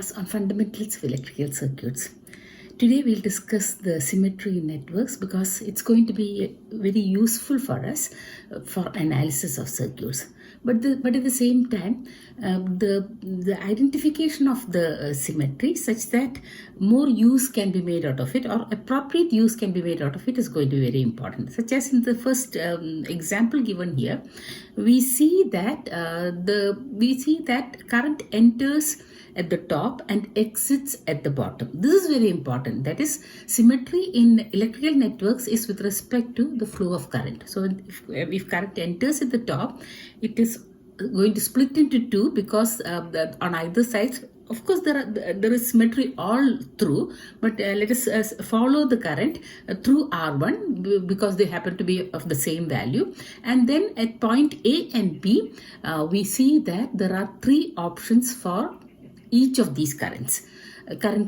class on fundamentals of electrical circuits. Today we'll discuss the symmetry networks because it's going to be very useful for us for analysis of circuits. But at the same time, the identification of the symmetry such that more use can be made out of it or appropriate use can be made out of it is going to be very important. Such as in the first example given here, we see that current enters at the top and exits at the bottom. This is very important. That is, symmetry in electrical networks is with respect to the flow of current. So if current enters at the top, it is going to split into two because on either side, of course, there is symmetry all through, but let us follow the current through R1 because they happen to be of the same value. And then at point A and B, we see that there are three options for each of these current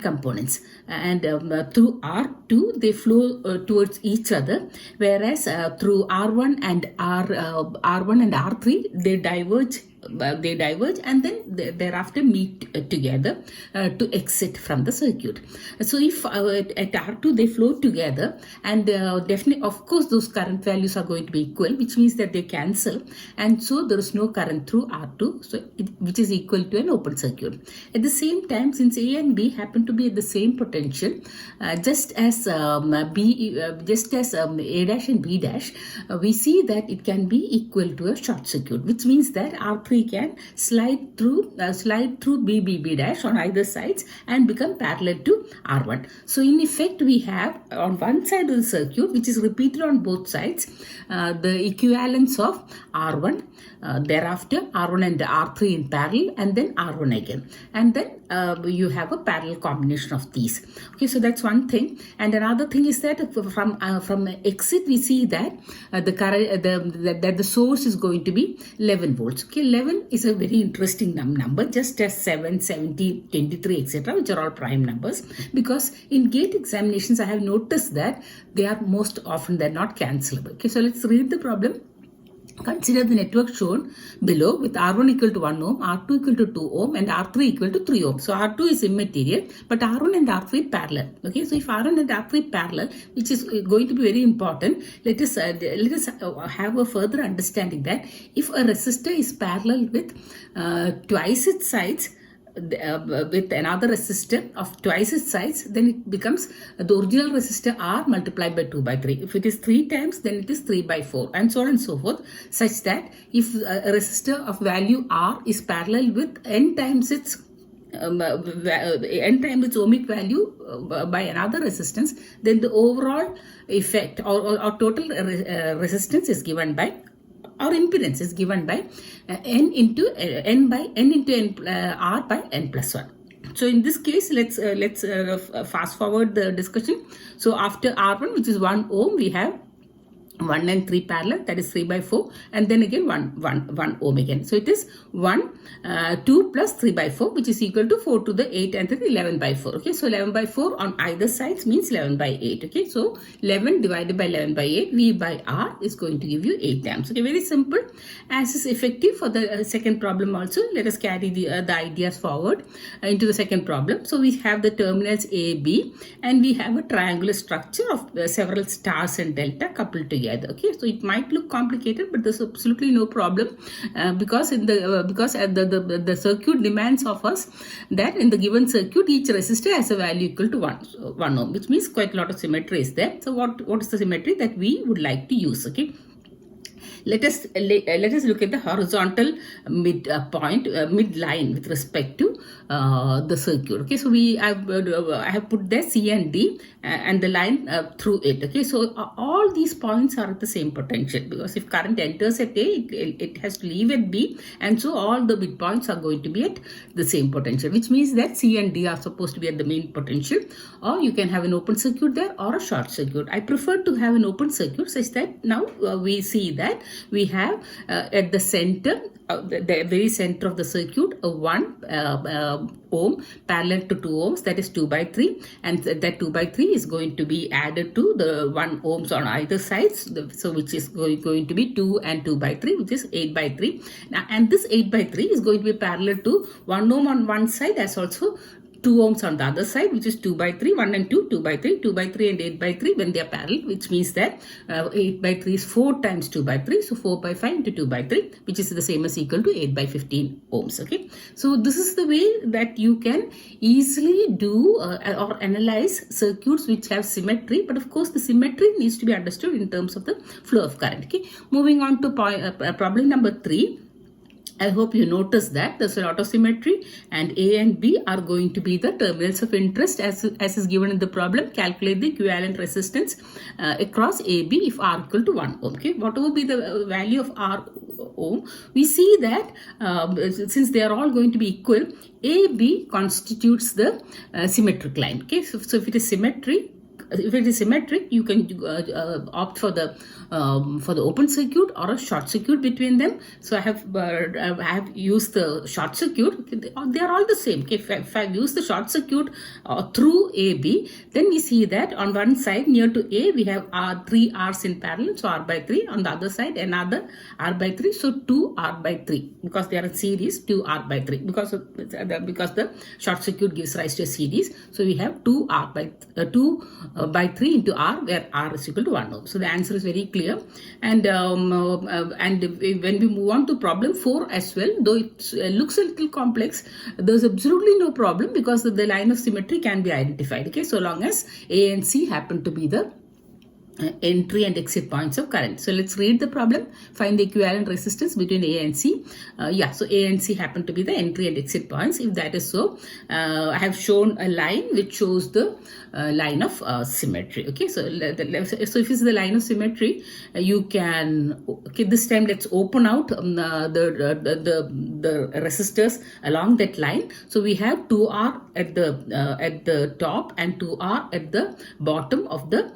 components, and through R2 they flow towards each other, whereas through R1 and R1 and R3 they diverge and then thereafter meet together to exit from the circuit. So if at R2 they flow together, and definitely of course those current values are going to be equal, which means that they cancel, and so there is no current through R2, so which is equal to an open circuit. At the same time, since A and B happen to be at the same potential, just as A dash and B dash, we see that it can be equal to a short circuit, which means that R3 can slide through B dash on either sides and become parallel to R1. So in effect, we have on one side of the circuit, which is repeated on both sides, the equivalence of R1, thereafter R1 and R3 in parallel, and then R1 again, and then you have a parallel combination of these. Okay, so that's one thing. And another thing is that from exit we see that the current that the source is going to be 11 volts. Okay, 11 is a very interesting number, just as 7, 17, 23, etc., which are all prime numbers, because in gate examinations I have noticed that they are most often they're not cancelable. Okay, so let's read the problem. Consider the network shown below with R1 equal to 1 ohm, R2 equal to 2 ohm, and R3 equal to 3 ohm. So R2 is immaterial, but R1 and R3 parallel. Okay, so if R1 and R3 parallel, which is going to be very important, let us have a further understanding that if a resistor is parallel with twice its sides, with another resistor of twice its size, then it becomes the original resistor R multiplied by 2 by 3. If it is 3 times, then it is 3 by 4, and so on and so forth, such that if a resistor of value R is parallel with n times its ohmic value by another resistance, then the overall effect or total resistance is given by, or impedance is given by n into n R by n plus 1. So in this case, let's fast forward the discussion. So after R1, which is 1 ohm, we have 1 and 3 parallel, that is 3 by 4, and then again 1 ohm again. So it is 2 plus 3 by 4, which is equal to 4 to the 8 and then 11 by 4. Okay, so 11 by 4 on either sides means 11 by 8. Okay, so 11 divided by 11 by 8, V by R is going to give you 8 amps. Okay, very simple. As is effective for the second problem also, let us carry the ideas forward into the second problem. So we have the terminals A, B, and we have a triangular structure of several stars and delta coupled together. Okay, so it might look complicated, but there's absolutely no problem because the circuit demands of us that in the given circuit each resistor has a value equal to 1 ohm, which means quite a lot of symmetry is there. So what is the symmetry that we would like to use? Okay, let us look at the horizontal midline with respect to the circuit. Okay, so I have put there C and D and the line through it. Okay, so all these points are at the same potential, because if current enters at A, it has to leave at B, and so all the midpoints are going to be at the same potential, which means that C and D are supposed to be at the main potential, or you can have an open circuit there or a short circuit. I prefer to have an open circuit such that now we see that we have at the center, the very center of the circuit, 1 ohm parallel to 2 ohms, that is 2 by 3, and that 2 by 3 is going to be added to the 1 ohms on either sides, so which is going to be 2 and 2 by 3, which is 8 by 3. Now, and this 8 by 3 is going to be parallel to 1 ohm on one side as also 2 ohms on the other side, which is 2 by 3, 1 and 2, 2 by 3, 2 by 3 and 8 by 3 when they are parallel, which means that 8 by 3 is 4 times 2 by 3, so 4 by 5 into 2 by 3, which is the same as equal to 8 by 15 ohms. Okay, so this is the way that you can easily do or analyze circuits which have symmetry, but of course the symmetry needs to be understood in terms of the flow of current. Okay, moving on to problem number 3. I hope you notice that there's a lot of symmetry, and A and B are going to be the terminals of interest as is given in the problem. Calculate the equivalent resistance across AB if R equal to 1 ohm. Okay, what will be the value of R ohm? We see that since they are all going to be equal, AB constitutes the symmetric line. Okay, so if it is symmetric, you can opt for the open circuit or a short circuit between them. So I have used the short circuit. They are all the same. Okay, if I use the short circuit through AB, then we see that on one side near to A we have 3 R's in parallel, so R by 3. On the other side another R by 3, so 2 R by 3, because they are in series, 2 R by 3, because the short circuit gives rise to a series. So we have 2 R by 3 into R, where R is equal to 1 ohm. So the answer is very clear. And when we move on to problem 4 as well, though it looks a little complex, there's absolutely no problem, because the line of symmetry can be identified. Okay, so long as A and C happen to be the entry and exit points of current. So let's read the problem. Find the equivalent resistance between A and C. So A and C happen to be the entry and exit points. If that is so, I have shown a line which shows the line of symmetry. Okay, so if it's the line of symmetry, you can, okay, this time let's open out the resistors along that line. So we have 2R at the top and 2R at the bottom of the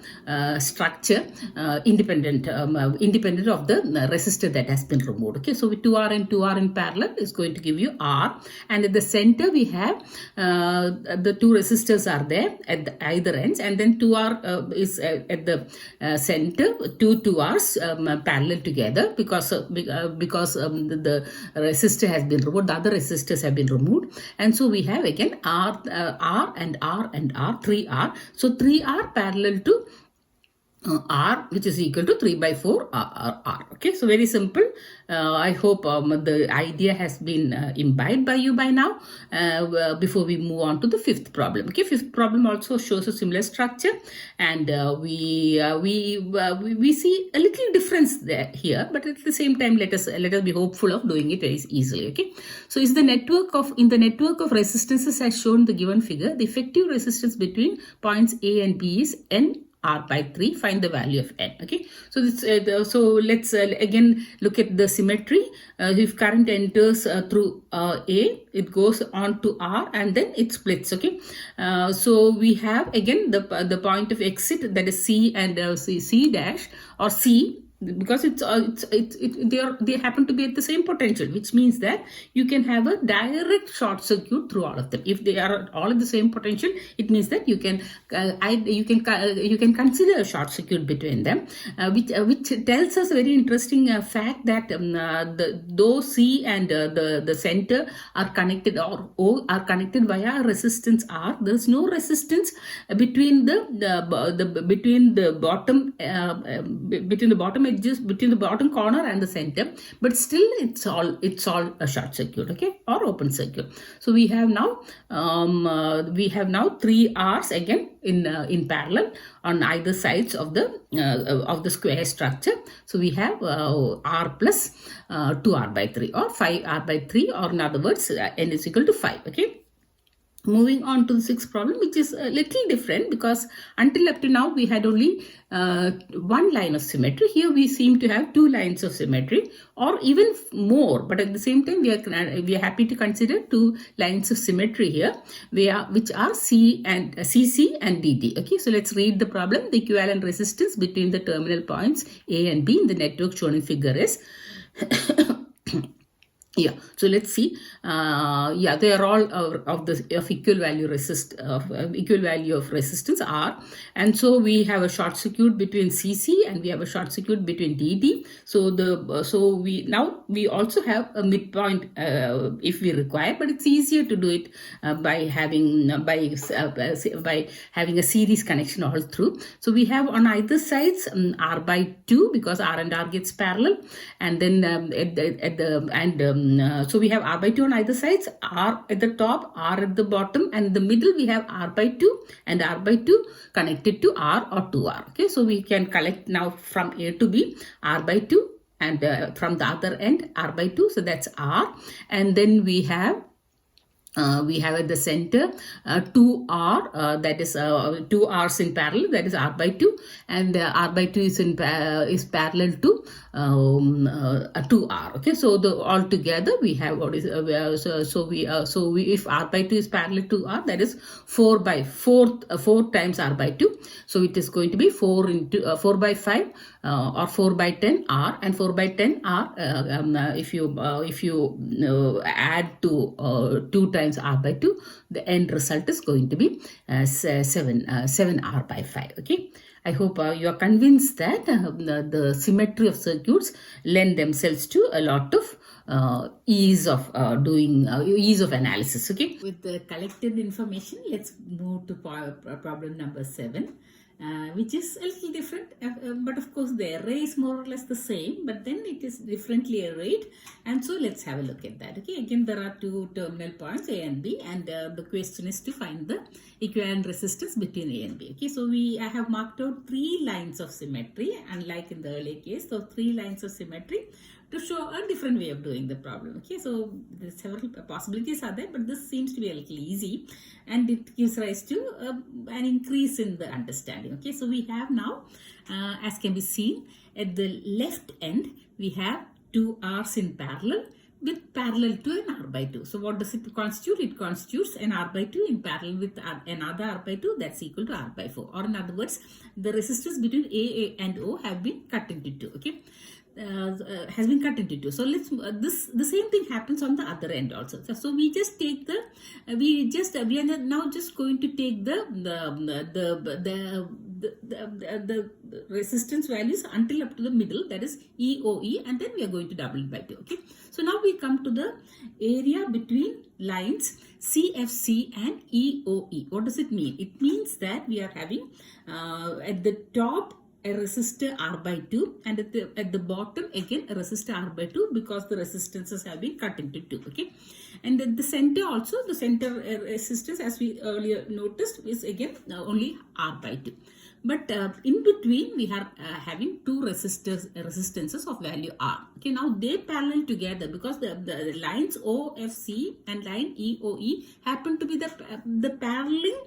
structure, independent of the resistor that has been removed. Okay, so with 2R and 2R in parallel is going to give you R, and at the center we have the two resistors are there at either ends, and then 2R is at the center, two 2Rs parallel together, because the resistor has been removed, the other resistors have been removed, and so we have again R and R and R, 3R. So 3R parallel to R, which is equal to 3 by 4 R. Okay, so very simple. I hope the idea has been imbibed by you by now. Before we move on to the fifth problem. Okay, fifth problem also shows a similar structure, and we see a little difference there here, but at the same time, let us be hopeful of doing it very easily. Okay, so in the network of resistances as shown in the given figure, the effective resistance between points A and B is N R by 3. Find the value of N. Okay, so this so let's again look at the symmetry. If current enters through A, it goes on to R and then it splits. Okay, so we have again the point of exit, that is C and C dash or C, because they happen to be at the same potential, which means that you can have a direct short circuit through all of them. If they are all at the same potential, it means that you can consider a short circuit between them, which tells us a very interesting fact that those C and the center are connected, or O are connected via resistance R. There is no resistance between the bottom edges, between the bottom corner and the center, but still it's all a short circuit, okay, or open circuit. So we have now 3 R's again in parallel on either sides of the square structure. So we have R plus 2R by 3 or 5R by 3, or in other words N is equal to 5. Okay. Moving on to the sixth problem, which is a little different, because until up to now we had only one line of symmetry. Here we seem to have 2 lines of symmetry, or even more. But at the same time, we are happy to consider 2 lines of symmetry here, which are CC and DD. Okay, so let's read the problem. The equivalent resistance between the terminal points A and B in the network shown in figure is. Yeah, so let's see. Yeah, they are all of equal value of resistance R, and so we have a short circuit between CC and we have a short circuit between DD. So we also have a midpoint if we require, but it's easier to do it by having a series connection all through. So we have on either sides R by 2, because R and R gets parallel, and then so we have R by 2 on either sides, R at the top, R at the bottom, and in the middle we have R by 2 and R by 2 connected to R or 2R. Okay, so we can collect now from A to B R by 2, and from the other end R by 2, so that's R, and then we have at the center 2R, that is 2 R's in parallel, that is R by 2, and R by 2 is parallel to 2R. Okay, so all together we have what is if R by 2 is parallel to R, that is 4 times R by 2. So it is going to be 4 by 5 or 4 by 10 R, and 4 by 10 R if you add to 2 times R by 2, the end result is going to be 7 R by 5. Okay, I hope you are convinced that the symmetry of circuits lend themselves to a lot of ease of analysis. Okay, with the collected information, let's move to problem number 7. Which is a little different, but of course the array is more or less the same, but then it is differently arrayed, and so let's have a look at that. Okay, again there are two terminal points A and B, and the question is to find the equivalent resistance between A and B. Okay, so I have marked out 3 lines of symmetry, unlike in the earlier case. So 3 lines of symmetry to show a different way of doing the problem. Okay, so there several possibilities are there, but this seems to be a little easy, and it gives rise to an increase in the understanding. Okay, so we have now, as can be seen, at the left end we have 2 R's in parallel with parallel to an R by 2. So what does it constitute? It constitutes an R by 2 in parallel with another R by 2, that's equal to R by 4. Or in other words, the resistance between A and O have been cut into 2. Okay, has been cut into 2. So the same thing happens on the other end also. So we just take we are now just going to take the resistance values until up to the middle, that is EOE, and then we are going to double it by 2. Okay, so now we come to the area between lines CFC and EOE. What does it mean? It means that we are having at the top a resistor R by 2, and at the bottom again a resistor R by 2, because the resistances have been cut into 2. Okay, and at the center also, the center resistance, as we earlier noticed, is again only R by 2. But in between we are having 2 resistances of value R. Okay, now they parallel together because the lines OFC and line EOE happen to be the paralleling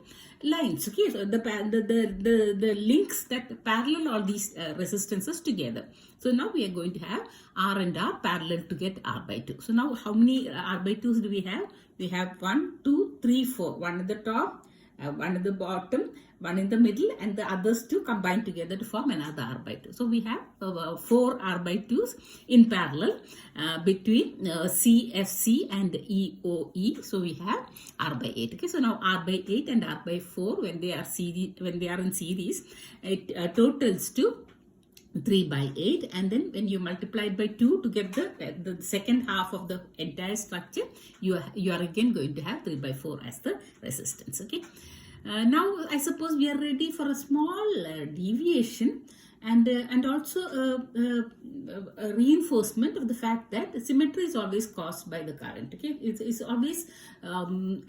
lines. Okay, so the links that parallel all these resistances together. So now we are going to have R and R parallel to get R by 2. So now how many R by 2s do we have? We have 1, 2, 3, 4. One at the top, one at the bottom, one in the middle, and the others 2 combined together to form another R by 2. So we have 4 R by 2s in parallel between CFC and EOE. So we have R by 8. Okay, so now R by 8 and R by 4, when they are in series, it totals to 3 by 8, and then when you multiply it by 2 to get the second half of the entire structure, you are again going to have 3 by 4 as the resistance. Okay, now I suppose we are ready for a small deviation, and also a reinforcement of the fact that symmetry is always caused by the current. Okay, it's always an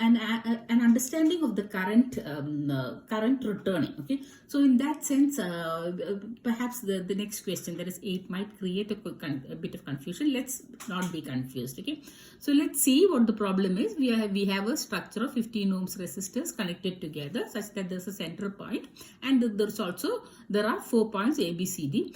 understanding of the current returning. Okay, so in that sense, perhaps the next question, that is 8, might create a bit of confusion. Let's not be confused. Okay, so let's see what the problem is. We have a structure of 15 ohms resistors connected together such that there's a center point, and there are 4 points A, B, C, D,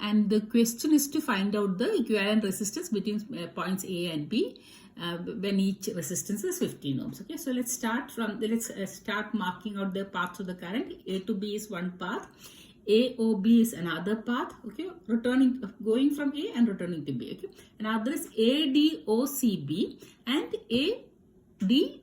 and the question is to find out the equivalent resistance between points A and B when each resistance is 15 ohms. Okay, so let's start marking out the paths of the current. A to B is one path, AOB is another path, okay, going from A and returning to B, okay. Another is ADOCB and ADCB,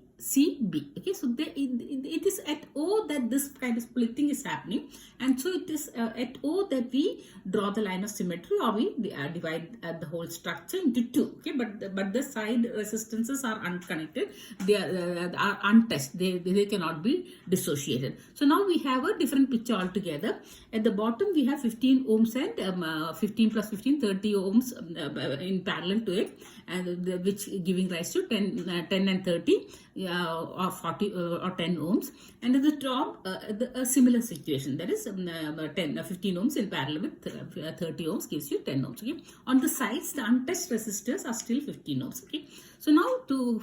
okay. So it is at O that this kind of splitting is happening, and so it is at O that we draw the line of symmetry, or we divide the whole structure into two, okay. But the side resistances are unconnected, they are untested, they cannot be dissociated. So now we have a different picture altogether. At the bottom we have 15 ohms and 15 plus 15, 30 ohms in parallel to it, and which giving rise to 10 and 30 or 40 or 10 ohms. And at the top a similar situation, that is 15 ohms in parallel with 30 ohms gives you 10 ohms, okay. On the sides the untested resistors are still 15 ohms, okay. So now to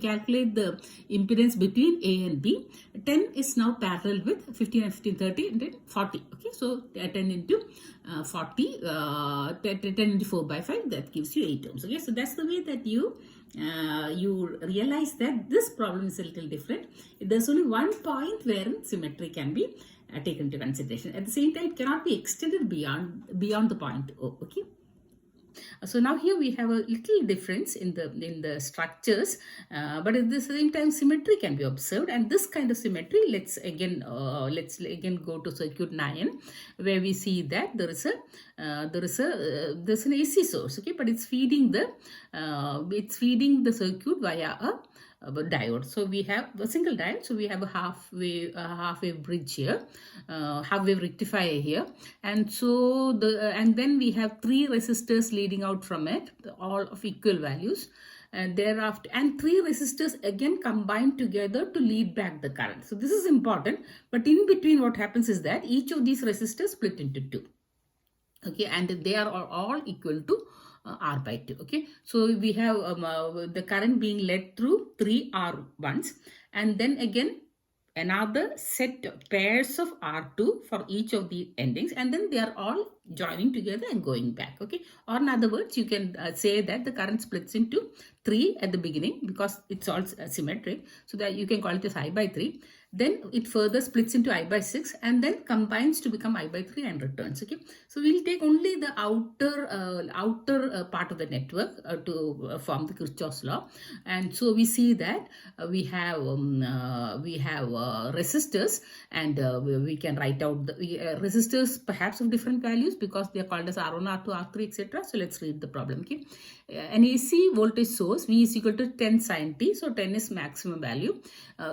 calculate the impedance between A and B, 10 is now parallel with 15 and 15, 30 and then 40, okay. So 10 into 40, 10 into 4 by 5, that gives you 8 ohms, okay. So that's the way that you realize that this problem is a little different. There's only one point where symmetry can be taken into consideration. At the same time, it cannot be extended beyond the point O, okay. So now here we have a little difference in the structures, but at the same time symmetry can be observed. And this kind of symmetry, let's again go to circuit 9, where we see that there's an AC source, okay, but it's feeding the circuit via a diode. So we have a single diode, so we have a half wave bridge here, half wave rectifier here, and so and then we have 3 resistors leading out from it, all of equal values, and thereafter, and 3 resistors again combined together to lead back the current. So this is important, but in between what happens is that each of these resistors split into 2, okay, and they are all equal to R by 2, okay. So we have the current being led through 3 R1s, and then again another set of pairs of R2 for each of the endings, and then they are all joining together and going back, okay. Or in other words, you can say that the current splits into 3 at the beginning because it's all symmetric, so that you can call it as I by 3. Then it further splits into I by 6 and then combines to become I by 3 and returns, okay. So we'll take only the outer part of the network to form the Kirchhoff's law. And so we see that we have resistors, and we can write out the resistors perhaps of different values because they are called as R1, R2, R3, etc. So let's read the problem, okay. An AC voltage source V is equal to 10 sin t, so 10 is maximum value,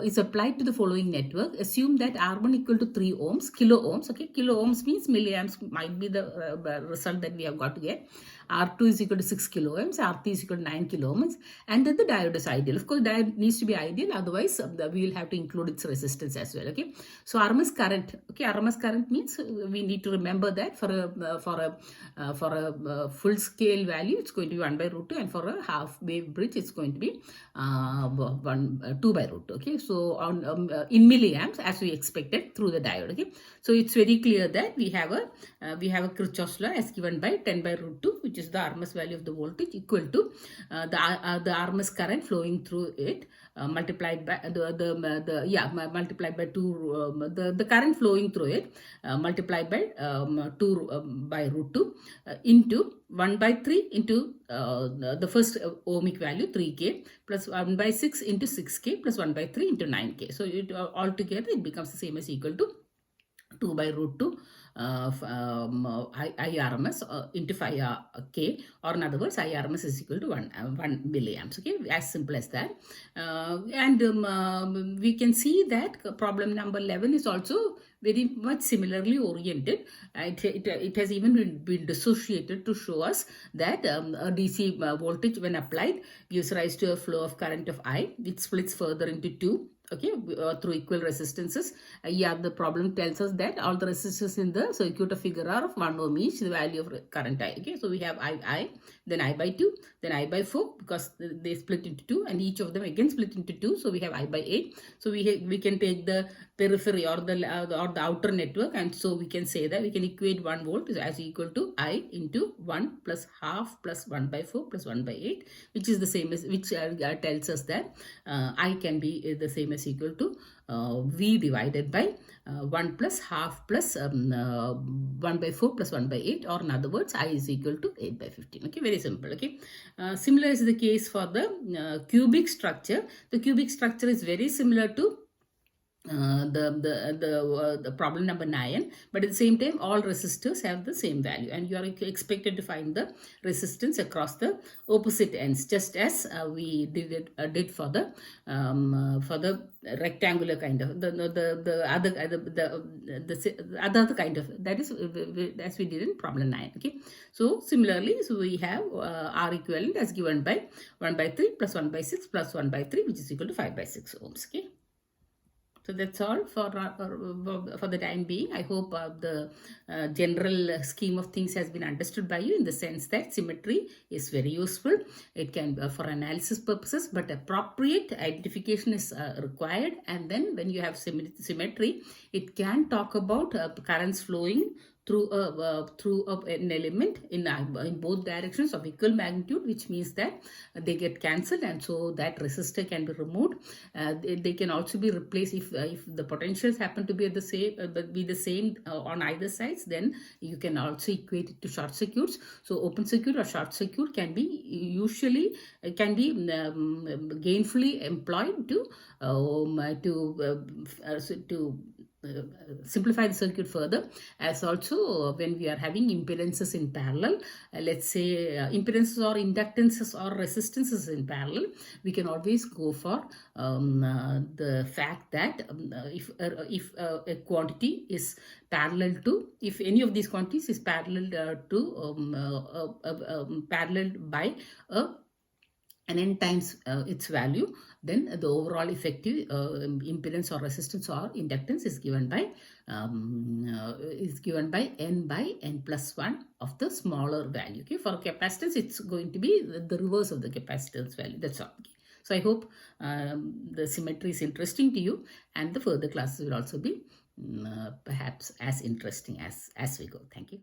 is applied to the following network. Assume that R1 equal to 3 ohms, kilo ohms, okay. Kilo ohms means milliamps might be the result that we have got to get. R2 is equal to 6 kilo ohms, R3 is equal to 9 kilo ohms, and then the diode is ideal. Of course, diode needs to be ideal, otherwise we will have to include its resistance as well, okay. So RMS current, okay, RMS current means we need to remember that for a full scale value it's going to be 1 by root 2, and for a half wave bridge it's going to be 2 by root 2, okay. So on in milliamps as we expected through the diode, okay. So it's very clear that we have a Kirchhoff's law as given by 10 by root 2, which is the RMS value of the voltage, equal to the RMS current flowing through it multiplied by multiplied by 2 the current flowing through it multiplied by 2 by root 2 into 1 by 3 into the first ohmic value 3k plus 1 by 6 into 6k plus 1 by 3 into 9k. So it altogether it becomes the same as equal to 2 by root 2 IRMS into 5k, or in other words IRMS is equal to 1 milliamps, okay. As simple as that. And we can see that problem number 11 is also very much similarly oriented. It has even been dissociated to show us that a DC voltage when applied gives rise to a flow of current of I, which splits further into 2, okay, through equal resistances. The problem tells us that all the resistors in the circuit of figure are of 1 ohm each, the value of current I, okay. So we have I, then I by 2, then I by 4, because they split into 2, and each of them again split into 2, so we have I by 8. So we can take the periphery or the outer network, and so we can say that we can equate 1 volt is as equal to I into 1 plus half plus 1 by 4 plus 1 by 8, which is the same as, which tells us that I can be the same as equal to V divided by 1 plus half plus 1 by 4 plus 1 by 8, or in other words I is equal to 8 by 15. Okay, very simple. Okay, similar is the case for the cubic structure. The cubic structure is very similar to the problem number 9, but at the same time all resistors have the same value, and you are expected to find the resistance across the opposite ends, just as we did for the rectangular kind of the other kind of, that is as we did in problem 9. Okay, so similarly, so we have R equivalent as given by 1 by 3 plus 1 by 6 plus 1 by 3, which is equal to 5 by 6 ohms. Okay. So that's all for the time being. I hope the general scheme of things has been understood by you, in the sense that symmetry is very useful. It can for analysis purposes, but appropriate identification is required. And then when you have symmetry, it can talk about currents flowing through an element in both directions of equal magnitude, which means that they get cancelled, and so that resistor can be removed. They can also be replaced if the potentials happen to be the same on either sides. Then you can also equate it to short circuits. So open circuit or short circuit can be gainfully employed to simplify the circuit further, as also when we are having impedances in parallel, let's say impedances or inductances or resistances in parallel, we can always go for the fact that if a quantity is parallel to, if any of these quantities is parallel paralleled by and n times its value, then the overall effective impedance or resistance or inductance is given by n by n plus 1 of the smaller value. Okay, for capacitance it's going to be the reverse of the capacitance value. That's all. Okay. So I hope the symmetry is interesting to you, and the further classes will also be perhaps as interesting as we go. Thank you.